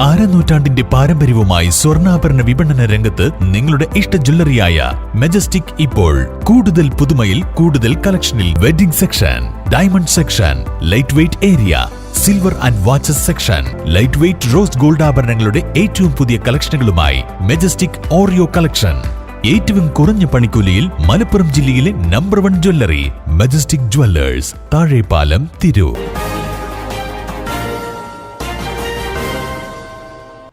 അരനൂറ്റാണ്ടിന്റെ പാരമ്പര്യവുമായി സ്വർണ്ണാഭരണ വിപണന രംഗത്ത് നിങ്ങളുടെ ഇഷ്ട ജ്വല്ലറിയായ മെജസ്റ്റിക് ഇപ്പോൾ കൂടുതൽ പുതുമയിൽ കൂടുതൽ കളക്ഷനിൽ wedding section, diamond section, light weight area, silver and watches section, light weight rose gold ആഭരണങ്ങളുടെ ഏറ്റവും പുതിയ കളക്ഷനുകളുമായി മെജസ്റ്റിക് ഓറിയോ കളക്ഷൻ. ഏറ്റവും കുറഞ്ഞ പണിക്കൂലിയിൽ മലപ്പുറം ജില്ലയിലെ number 1 jewellery majestic Jewellers, Thazhepalam, Tirur.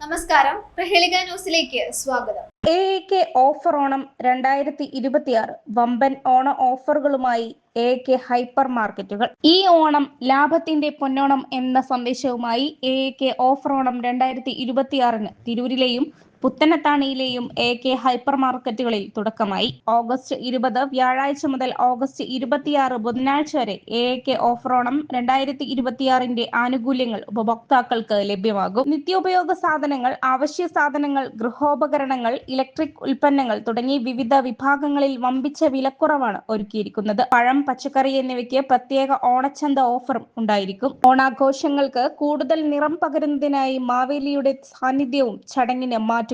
നമസ്കാരം, പ്രഹേളിക ന്യൂസിലേക്ക് സ്വാഗതം. AAK ഓഫർ ഓണം 2026 വമ്പൻ ഓണ ഓഫറുകളുമായി AAK ഹൈപ്പർ മാർക്കറ്റുകൾ. ഈ ഓണം ലാഭത്തിന്റെ പൊന്നോണം എന്ന സന്ദേശവുമായി AAK offer Onam 2026 തിരൂരിലെയും പുത്തനത്താണിയിലെയും AAK hyper മാർക്കറ്റുകളിൽ തുടക്കമായി. ഓഗസ്റ്റ് 20 വ്യാഴാഴ്ച മുതൽ ഓഗസ്റ്റ് 26 ബുധനാഴ്ച വരെ AAK ഓഫർ ഓണം 2026 ആനുകൂല്യങ്ങൾ ഉപഭോക്താക്കൾക്ക് ലഭ്യമാകും. നിത്യോപയോഗ സാധനങ്ങൾ, അവശ്യ സാധനങ്ങൾ, ഗൃഹോപകരണങ്ങൾ, ഇലക്ട്രിക് ഉൽപ്പന്നങ്ങൾ തുടങ്ങി വിവിധ വിഭാഗങ്ങളിൽ വമ്പിച്ച വിലക്കുറവാണ് ഒരുക്കിയിരിക്കുന്നത്. പഴം, പച്ചക്കറി എന്നിവയ്ക്ക് പ്രത്യേക ഓണച്ചന്ത ഓഫറും ഉണ്ടായിരിക്കും. ഓണാഘോഷങ്ങൾക്ക് കൂടുതൽ നിറം പകരുന്നതിനായി മാവേലിയുടെ സാന്നിധ്യവും ചടങ്ങിന് മാറ്റുകൂട്ടി.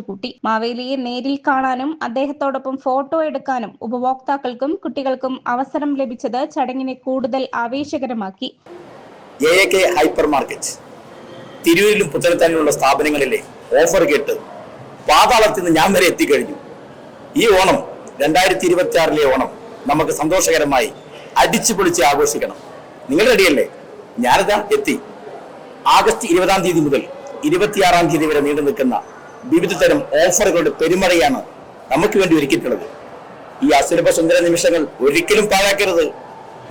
മാവേലിയെ നേരിൽ കാണാനും അദ്ദേഹത്തോടൊപ്പം ഫോട്ടോ എടുക്കാനും ഉപഭോക്താക്കൾക്കും കുട്ടികൾക്കും അവസരം ലഭിച്ചത് ചടങ്ങിനെ കൂടുതൽ ആവേശകരമാക്കി. AAK ഹൈപ്പർ മാർക്കറ്റ് തിരൂരിലും പുത്തനത്താണിയിലുള്ള സ്ഥാപനങ്ങളിലെ ഓഫർ കേട്ട് പാതാളത്തിൽ നിന്ന് ഞാൻ വരെ എത്തിക്കഴിഞ്ഞു. ഈ ഓണം 2026 ഓണം നമുക്ക് സന്തോഷകരമായി അടിച്ചു പൊളിച്ച് ആഘോഷിക്കണം. നിങ്ങൾ റെഡിയല്ലേ? ഞാനിതാ എത്തി. ആഗസ്റ്റ് 20 തീയതി മുതൽ 26 തീയതി വരെ നീണ്ടു നിൽക്കുന്ന വിവിധ തരം ഓഫറുകളുടെ പെരുമഴയാണ് നമുക്ക് വേണ്ടി ഒരുക്കിയിട്ടുള്ളത്. ഈ അസുലഭ സുന്ദര നിമിഷങ്ങൾ ഒരിക്കലും പാഴാക്കരുത്.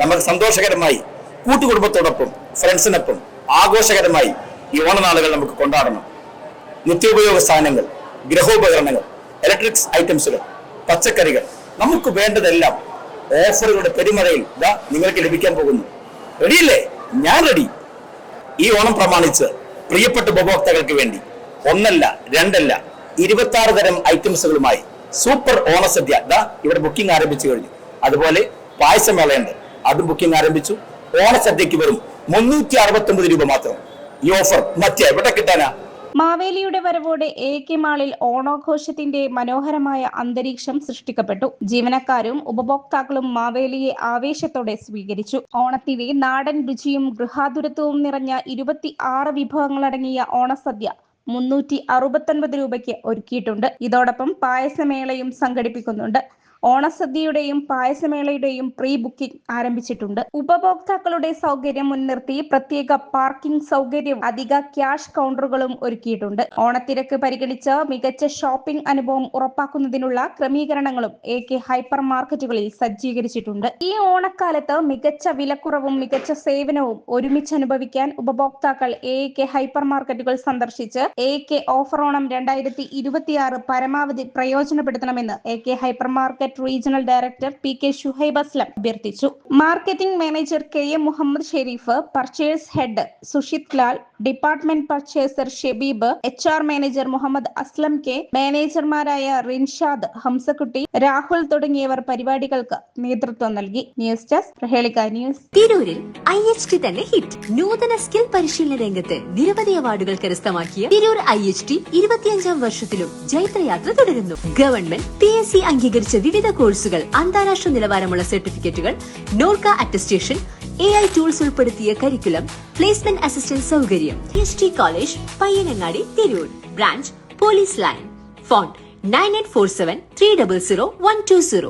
നമുക്ക് സന്തോഷകരമായി കൂട്ടുകുടുംബത്തോടൊപ്പം ഫ്രണ്ട്സിനൊപ്പം ആഘോഷകരമായി ഈ ഓണനാളുകൾ നമുക്ക് കൊണ്ടാടണം. നിത്യോപയോഗ സാധനങ്ങൾ, ഗൃഹോപകരണങ്ങൾ, ഇലക്ട്രിക്സ് ഐറ്റംസുകൾ, പച്ചക്കറികൾ, നമുക്ക് വേണ്ടതെല്ലാം ഓഫറുകളുടെ പെരുമഴയിൽ നിങ്ങൾക്ക് ലഭിക്കാൻ പോകുന്നു. റെഡിയല്ലേ? ഞാൻ റെഡി. ഈ ഓണം പ്രമാണിച്ച് പ്രിയപ്പെട്ട ഉപഭോക്താക്കൾക്ക് വേണ്ടി ഒന്നല്ല രണ്ടല്ല 26 തരം ഐറ്റംസുകളുമായി സൂപ്പർ ഓണസദ്യ ഇവിടെ ബുക്കിംഗ് ആരംഭിച്ചു കഴിഞ്ഞു. അതുപോലെ പായസമേളയുണ്ട്, അതും ബുക്കിംഗ് ആരംഭിച്ചു. ഓണസദ്യക്ക് വെറും 369 രൂപ മാത്രം. ഈ ഓഫർ മറ്റെവിടെ കിട്ടാനാ? മാവേലിയുടെ വരവോടെ AAK മാളിൽ ഓണാഘോഷത്തിന്റെ മനോഹരമായ അന്തരീക്ഷം സൃഷ്ടിക്കപ്പെട്ടു. ജീവനക്കാരും ഉപഭോക്താക്കളും മാവേലിയെ ആവേശത്തോടെ സ്വീകരിച്ചു. ഓണത്തിന്റെ നാടൻ രുചിയും ഗൃഹാതുരത്വവും നിറഞ്ഞ 26 വിഭവങ്ങളടങ്ങിയ ഓണസദ്യ 369 രൂപയ്ക്ക് ഒരുക്കിയിട്ടുണ്ട്. ഇതോടൊപ്പം പായസമേളയും സംഘടിപ്പിക്കുന്നുണ്ട്. ഓണസദ്യയുടെയും പായസമേളയുടെയും പ്രീ ബുക്കിംഗ് ആരംഭിച്ചിട്ടുണ്ട്. ഉപഭോക്താക്കളുടെ സൗകര്യം മുൻനിർത്തി പ്രത്യേക പാർക്കിംഗ് സൗകര്യവും അധിക ക്യാഷ് കൗണ്ടറുകളും ഒരുക്കിയിട്ടുണ്ട്. ഓണത്തിരക്ക് പരിഗണിച്ച് മികച്ച ഷോപ്പിംഗ് അനുഭവം ഉറപ്പാക്കുന്നതിനുള്ള ക്രമീകരണങ്ങളും AAK ഹൈപ്പർ മാർക്കറ്റുകളിൽ സജ്ജീകരിച്ചിട്ടുണ്ട്. ഈ ഓണക്കാലത്ത് മികച്ച വിലക്കുറവും മികച്ച സേവനവും ഒരുമിച്ച് അനുഭവിക്കാൻ ഉപഭോക്താക്കൾ AAK ഹൈപ്പർ മാർക്കറ്റുകൾ സന്ദർശിച്ച് AAK ഓഫർ ഓണം 2026 പരമാവധി പ്രയോജനപ്പെടുത്തണമെന്ന് AAK hyper market regional director PK Shuhaib Aslam അഭ്യർത്ഥിച്ചു. Marketing manager KM Muhammad Sharif, purchase head Sushith Lal, department purchaser Shebeeb, HR manager Muhammad Aslam K, മാനേജർമാരായ റിൻഷാദ്, ഹംസക്കുട്ടി, രാഹുൽ തുടങ്ങിയവർ പരിപാടികൾക്ക് നേതൃത്വം നൽകി. News desk, Prahelika news. തിരൂരിൽ IHT തന്നെ ഹിറ്റ്. നൂതന സ്കിൽ പരിശീലന രംഗത്ത് നിരവധി അവാർഡുകൾ കരസ്ഥമാക്കിയ തിരൂർ IHT 25ാം വർഷത്തിലും ജൈത്രയാത്ര തുടരുന്നു. ഗവൺമെന്റ് PSC അംഗീകരിച്ച വിവിധ കോഴ്സുകൾ, അന്താരാഷ്ട്ര നിലവാരമുള്ള സർട്ടിഫിക്കറ്റുകൾ, നോർക്ക അറ്റസ്റ്റേഷൻ, AI ടൂൾസ് ഉൾപ്പെടുത്തിയ കരിക്കുലം, പ്ലേസ്മെന്റ് അസിസ്റ്റന്റ് സൗകര്യം. IHT college, Payyanangadi, Tirur. Branch police line. Phone 9847 300 120.